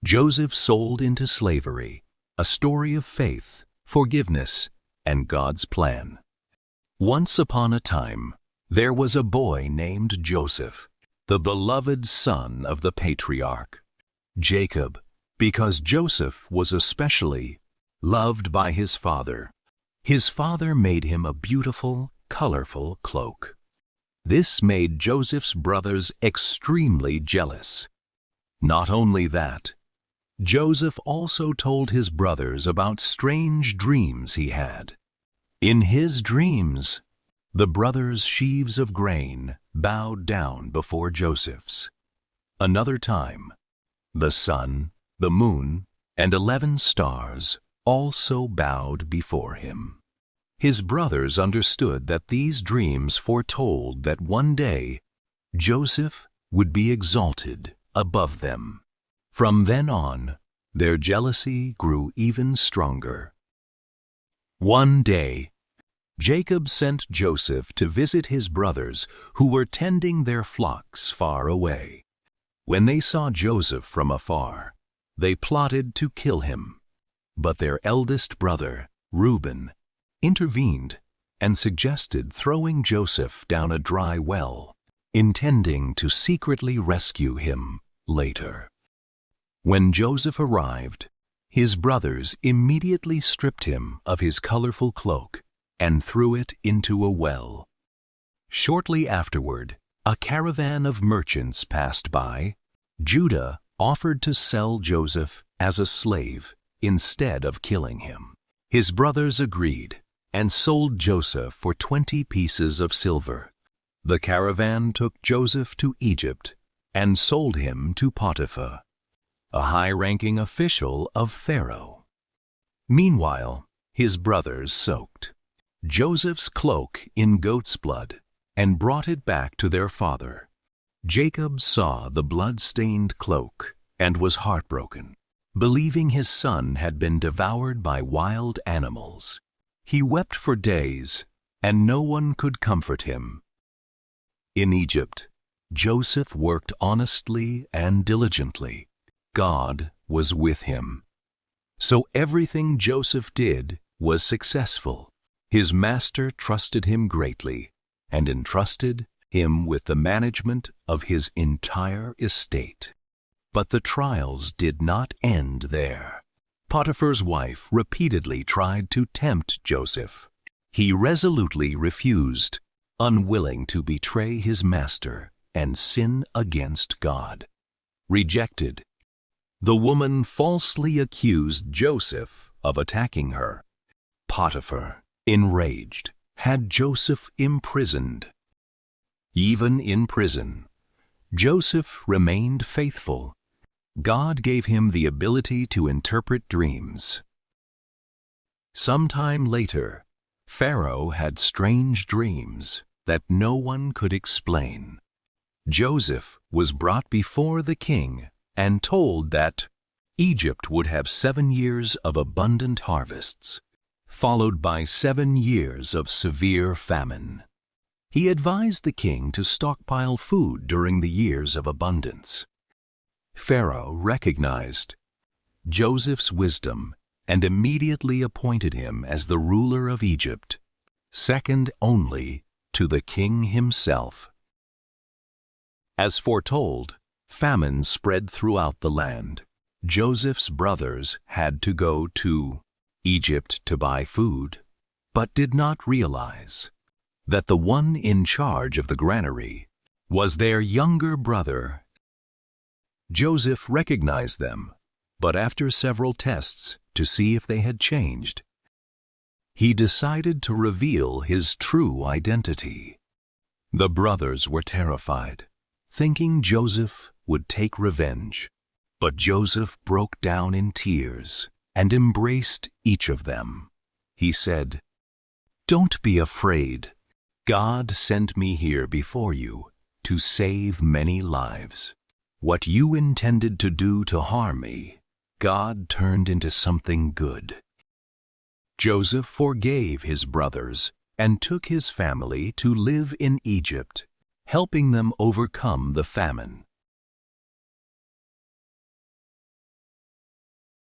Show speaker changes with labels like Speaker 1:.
Speaker 1: Joseph sold into slavery, a story of faith, forgiveness, and God's plan. Once upon a time, there was a boy named Joseph, the beloved son of the patriarch Jacob, because Joseph was especially loved by his father. His father made him a beautiful, colorful cloak. This made Joseph's brothers extremely jealous. Not only that, Joseph also told his brothers about strange dreams he had. In his dreams, the brothers' sheaves of grain bowed down before Joseph's. Another time, the sun, the moon, and 11 stars also bowed before him. His brothers understood that these dreams foretold that one day Joseph would be exalted above them. From then on, their jealousy grew even stronger. One day, Jacob sent Joseph to visit his brothers who were tending their flocks far away. When they saw Joseph from afar, they plotted to kill him. But their eldest brother, Reuben, intervened and suggested throwing Joseph down a dry well, intending to secretly rescue him later. When Joseph arrived, his brothers immediately stripped him of his colorful cloak and threw it into a well. Shortly afterward, a caravan of merchants passed by. Judah offered to sell Joseph as a slave instead of killing him. His brothers agreed and sold Joseph for 20 pieces of silver. The caravan took Joseph to Egypt and sold him to Potiphar, a high-ranking official of Pharaoh. Meanwhile, his brothers soaked Joseph's cloak in goat's blood and brought it back to their father. Jacob saw the blood-stained cloak and was heartbroken, believing his son had been devoured by wild animals. He wept for days, and no one could comfort him. In Egypt, Joseph worked honestly and diligently. God was with him. So everything Joseph did was successful. His master trusted him greatly and entrusted him with the management of his entire estate. But the trials did not end there. Potiphar's wife repeatedly tried to tempt Joseph. He resolutely refused, unwilling to betray his master and sin against God. Rejected, the woman falsely accused Joseph of attacking her. Potiphar, enraged, had Joseph imprisoned. Even in prison, Joseph remained faithful. God gave him the ability to interpret dreams. Sometime later, Pharaoh had strange dreams that no one could explain. Joseph was brought before the king and told that Egypt would have 7 years of abundant harvests, followed by 7 years of severe famine. He advised the king to stockpile food during the years of abundance. Pharaoh recognized Joseph's wisdom and immediately appointed him as the ruler of Egypt, second only to the king himself. As foretold, famine spread throughout the land. Joseph's brothers had to go to Egypt to buy food, but did not realize that the one in charge of the granary was their younger brother. Joseph recognized them, but after several tests to see if they had changed, he decided to reveal his true identity. The brothers were terrified, thinking Joseph would take revenge. But Joseph broke down in tears and embraced each of them. He said, "Don't be afraid. God sent me here before you to save many lives. What you intended to do to harm me, God turned into something good." Joseph forgave his brothers and took his family to live in Egypt, helping them overcome the famine.